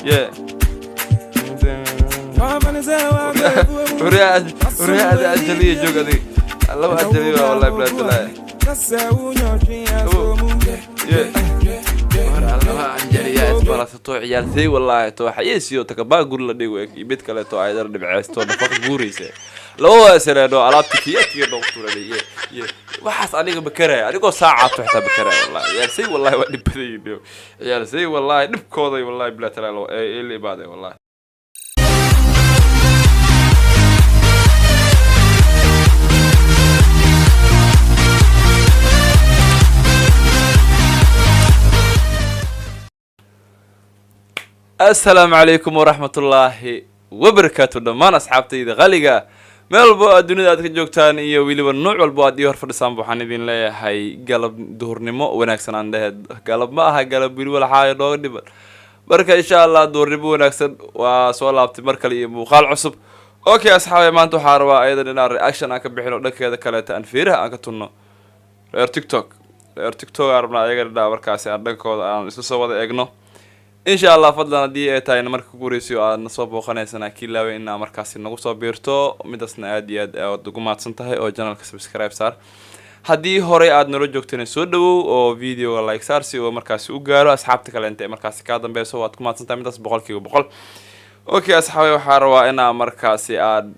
Yeah. ورياض أجلية جوجدي الله أجلية والله بلا بلا الله أجلية اسمه تو عيال ثي والله تو حيسيو تكبا قول لدي ويك يبيت كله تو عيدر دبعاس تو نفق بوريسه لو سنة على تكيات يا دكتور لي waxaas aniga bakaraya anigoo saacad waxta bakaraya wallahi yaa say wallahi waa dhibadaydo yaa say wallahi dhibkooday wallahi bila talaalo ee la ibaaday wallahi السلام عليكم ورحمة الله وبركاته دمان أصحابتي غالية meel boo adduunyada aad ka joogtaan iyo wiliba nooc walba aad hor fadhisaan waxaan idin leeyahay galab duhurnimo wanaagsan aan dhahay galab ma aha galab wili wala xaayo dooga dhiban marka insha Allah duhurnimo wanaagsan waa soo laabtay mar kale iyo muuqaal cusub okay asxaabay maanta waxaan rabaa ayada inaan reaction aan ka bixino dhankeeda kale aan fiiraha aan ka tunno reer TikTok arabna ayaga markaasi aan dhankooda aan isla soo wada eegno إن شاء الله فضلنا دي تاين مركب كوريسيو نصوب وخنيسنا كيلا وإننا مركز نقص بيرتو مدرسنا أدياد أو دقومات سنتهاي أو جنال كسبسكرايب صار هدي هوري عاد نرجع تاني سودو أو فيديو لايك صار سيو مركز وجارو أصحابتك اللي أنت مركز كادم بيسو دقومات سنتهاي مدرس بقول كيو بقول أوكي أصحابي وحاروا إنا مركز عاد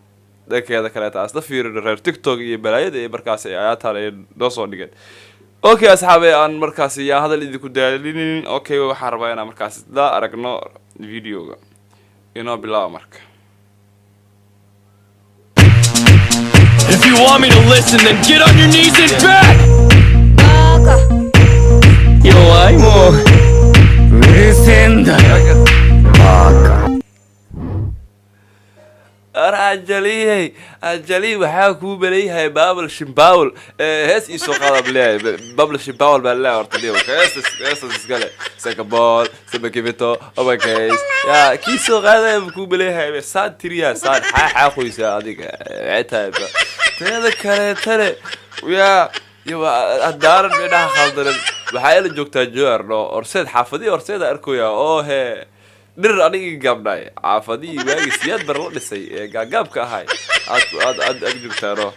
ذكي ذكي أصدفير تيك توك يبلايد مركز آيات هذا دوسو دقيقة اوكي اصحابي ان مركز يا هذا اللي كنت دالين اوكي waxaan rabaa inaan markaas la aragno videoga inoo bilaabo marka If you want me to listen then get on your knees and back Yo aimo listen أجلي وحاكو بليها بابل شمباول هس يسوق هذا بليه بابل شمباول بالله ورتديه هس قال سكبول سبكيبتو أو كيس يا كيسو هذا بكو بليها ساد تريا ساد حاخو يساعدك عتاب هذا كره ويا يبقى الدار بينها خالد بحاول الجوكتا جوار لو أرسل حافظي أرسل أركويا أوه dhir anigi gabdhay caafadii waagi siyaad bar la dhisay gaagaabka ahay aad joogtaano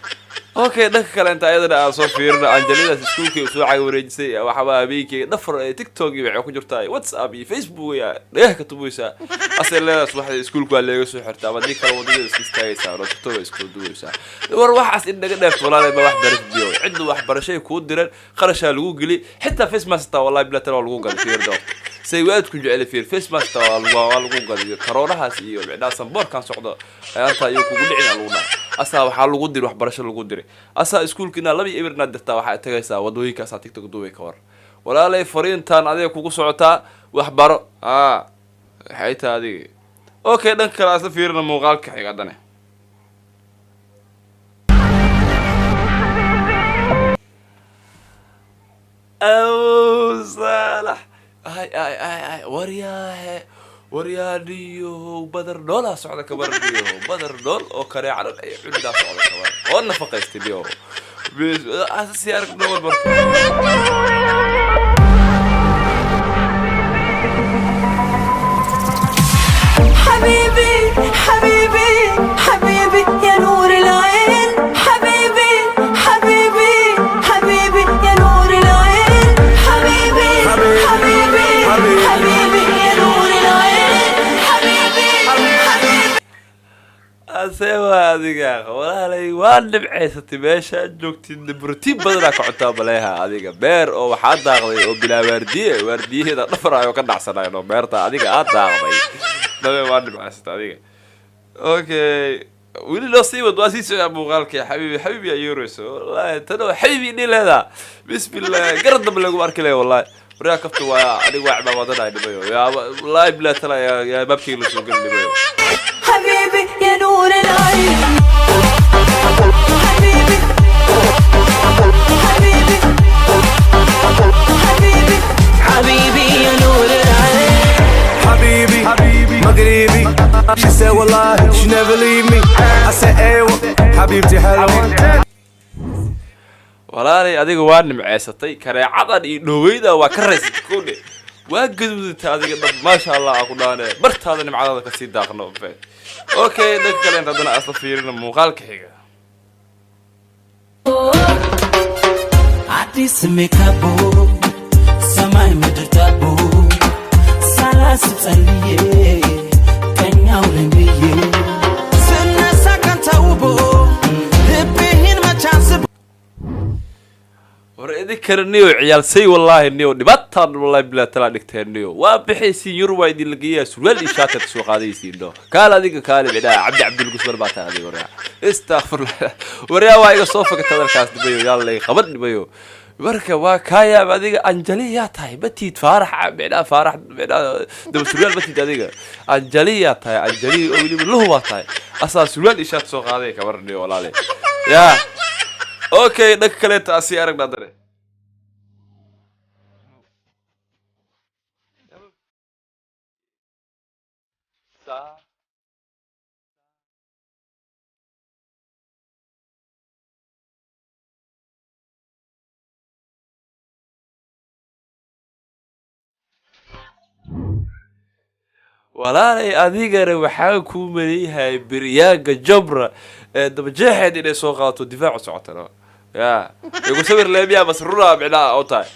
okay dhanka kale inta ayadana aan soo fiirino anjalida iskuulkii soo cay wareejisay waxa habeenkii dhafar TikTok iyo waxa ku jirta WhatsApp iyo Facebook ya leeyahay ka tubeysa asalaas waxa iskuulku waa leeyahay soo xirtaa wadii kale wadada iska istaagaysa oo TikTok isku duwaysa war waxaas in naga dheef walaalay ma wax baris biyo cid wax barashay ku diran qarasha lagu geli xitaa face mask wallahi bila tara lagu galo fiirdo سيوات كل جعل في الفيس ماست والقو قدي كرونها سيو بعد سنبور كان صعدة أنت يوكو قل عنا لونا أسا وحال قدر وح برش القدر أسا سكول كنا لبي إبر ندرتا وح تجلسا ودوي كاسا تيك توك دوي كور ولا لي فرين تان عليه كوكو صعتا وحبر حيت هذه أوكي ده كلاس فيرنا مغالك حاجة دنا أو صالح اي وريا ديو بدر دول سعودة كبر ديو بدر دول او كري على عدا سعودة كبر او نفقه استديو اساس يارك دول برضه حبيبي حبيبي حبيبي يا نور العين حبيبي حبيبي حبيبي يا نور العين حبيبي حبيبي حبيبي يا نور العين حبيبي حبيبي اسيوا هذيك والله وان دبعيستي meesha joogtid borotiin badan ka cuntaa baleeha adiga beer oo waxa daaqday oo bila waardiyeeda dhafraayo ka dhacsanayo beerta adiga aad daaqday dawe waan dibcaysata adiga okay wili loo sii wad waasi soo muuqaalkii حبيبي يا يورس والله tano حبيبي dhilada bismillah gardab lagu arkay wallahi wariya kaftu waa adiga waa cibaadada dhibayo ya wallahi bila tala ya babkii la soo galay حبيبي يا نور العين حبيبي حبيبي حبيبي حبيبي يا نور العين حبيبي مغربي she said والله she never leave me I said ايوه حبيبتي حلوه walaalay adiga waa nimceysatay kareecadan iyo dhoweyda waa ka raysatay koodhe واجد هذه ما شاء الله أكو دانه برت هذا نمعاد هذا كسيد داخله فيه أوكي نتكلم عندنا أصلا فيرنا مقالك حاجة عديس ميكابو سماي مدرتابو سالاس تسليه كان يولن بيه سنة سكن تاوبو لبهين ما تشانس ورأيك كرنيو عيال سي والله النيو نبطل والله بلا تلا نكترنيو وبحيث يروى يدي لقيه سوال إشاعة السوق هذه يصير قال هذيك كان بعدا عبد القصبر بات هذه وريا استغفر الله وريا وايق صوفك تدر كاس دبيو يلا خبر دبيو بركة وكايا بعديك أنجلي يا تاي بتي تفارح بعدا فارح بعدا دم سوال بتي هذيك أنجلي يا تاي أنجلي أولي من له تاي أصلا سوال إشاعة السوق هذه كبرني ولا لي يا اوكي نكلت اسي ارق نادره walaalay adigana waxaan ku maleeyahay biryaaga jabra daba jeexeed inay soo qaato difaac socotana ya igu sawir leebiya masruura bicna oo tahay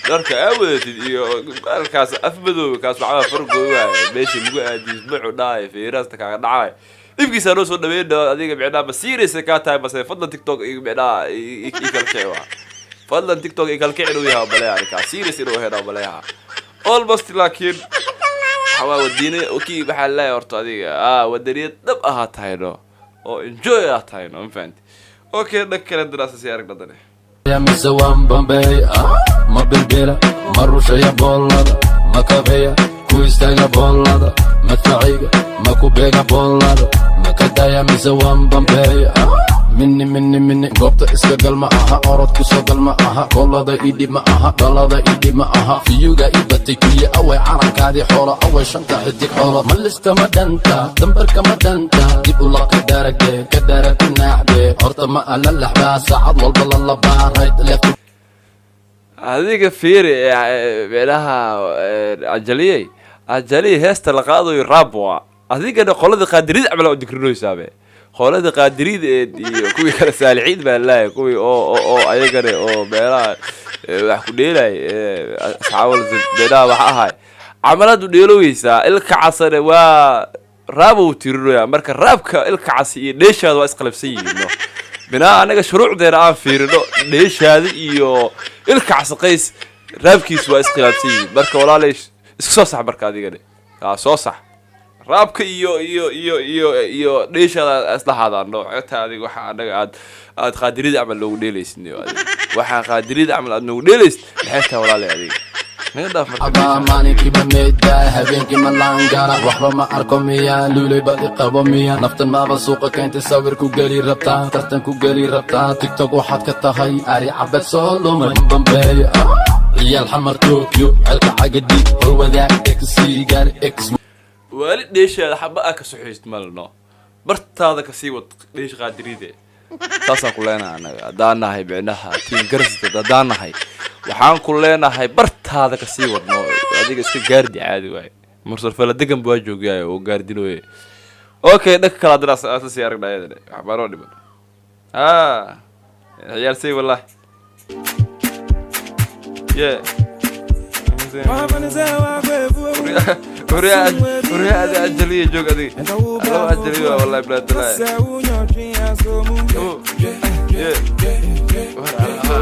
darka awadid iyo halkaas afmadow kaas waxa farqo waa meeshii lagu aadiis macu dhaay fiirasta kaaga dhacay ibkiisa loo soo dhaweeyay adiga bicna basiiraysa ka tahay bas fadlan tiktok iyo bicna ikalkeewa fadlan tiktok ikalkeeyo yahay balay ka siiris inuu heedo balay almost laakiin حوا ودينا اوكي بحال لا يورتو هذيك ودنيا دب تاينو او انجوي تاينو فهمت اوكي نكر الدراسه سيارك ددني يا مسوان بامبي ما بالبيلا مروشه يا بولاد ما كافيا كويستايا بولاد ما تعيق ما كوبيغا بولاد ما كدايا مسوان بامبي مني قبط اسكا قلما اورد كسو قلما كولada idib ma aha dalada idib ma aha fiyuga ibatikiya away carankaadi xoolo away shanta xidig xoolo malista madanta dambarka madanta dib u laqi darage ka darati naaxde horta ma ala laxba saacad walba la labaareed left adiga fiiri meelaha ajaliyay heesta la qaadayo rabwa adigana qolada qaadirid amal oo dikrinoysaabe qolada qaadirid iyo kuwi kala saalixiin baa laa kuwi oo ayagana oo meelaha wax ku dheelay asxaabul beedaa wax ahay amaladu dheelowaysa ilka casare waa raabo tirinoya marka raabka ilka casi iyo dheeshaada waa isqalabsan yihiin bina anaga shuruucdeena aan fiirino dheeshaada iyo ilka casaqays raabkiisu waa isqalabsan yihiin marka walaalay isku soo sax marka adigana soo sax raabka iyo dheeshada aslahaadaan nooca adiga waxa anaga aad qaadirida amal loogu dheelaysniyo waxa qaadirida amal aad loogu dheelays maxay walaalay adiga naga dhaaf marka maalinki bameeda habeenki malaangara waxba ma arko miya lulay badi qabo miya naftan maaba suuqa keenta sawir ku gali rabtaa tartan ku gali rabtaa tiktok waxaad ka tahay ari cabad soo lumay bambeey ciyaal xamar tokyo halka cagadi hawada eksigar x wali dheeshaada xaba ka suxeeyst malno bartaada ka sii wad dheesh qaadiride taasa ku leenahay anaga daanahay bicnaha tiin garsida daanahay waxaan ku leenahay bartaada ka sii wadno adiga iska gaardi caadi waay mursal fala degan baa joogay oo gaardinooye okay dhaka kala daraas asaasi aragnaayada waxba loo dhiman ciyaar say wallahi yeah وريا أجلية جوك هذي الله أجلية والله بلاد الله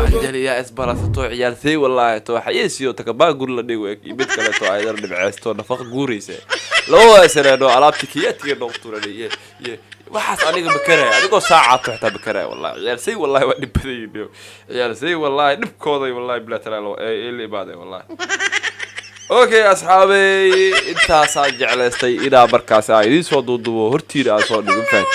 أجلية إسبارة تو عيال ثي والله تو حيسيو تكبا قول لدي ويك يبيت كلا تو عيال نبعث تو نفق قوريسة لو سنة علابتك ياتي نقطة لي waxaas aniga bakaraya adigoo saaca taxta bakaraya wallahi ciyaar say wallahi waa dib badan ciyaar say wallahi dibkooday wallahi bila talaalo ee la ibaaday wallahi okay asxaabay intaas aan jeclaystay ila markaas ay idin soo duudubo hortiina aan soo dhigo faan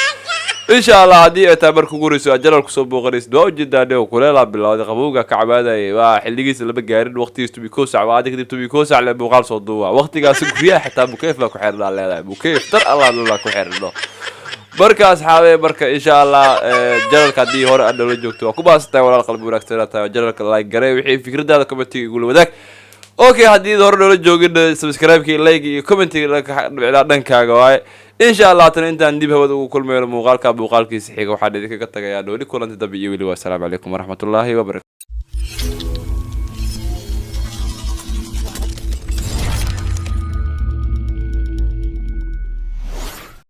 insha Allah hadii ay tabar ku guriso ajalal ku soo booqaris doo jiddaadoo kuleela bilowday qabowga kacbaaday waa xilligiisa laba gaarin waqtigiisu bi ko saac waa adig bi ko saac la muuqaal soo duuba waqtigaas guriyaha xitaa mukeef la ku xirnaa leedahay mukeef tar Allah la ku xirno marka asxaabay marka insha Allah jalalka hadii hore aan la joogto waa ku baastay walaal qalbi wanaagsan tahay jalalka like garay wixii fikradaada comment igu wadaag okay haddii hore noola joogin subscribe-kii like iyo comment-kii dhankaaga waaye insha allah tan intaan dib hawada ugu kulmayno muuqaalkiisa xiga waxaan idinkaga tagayaa nooli kulanti dambe iyo weli waa asalaamu calaykum waraxmatullaahi wabarakatu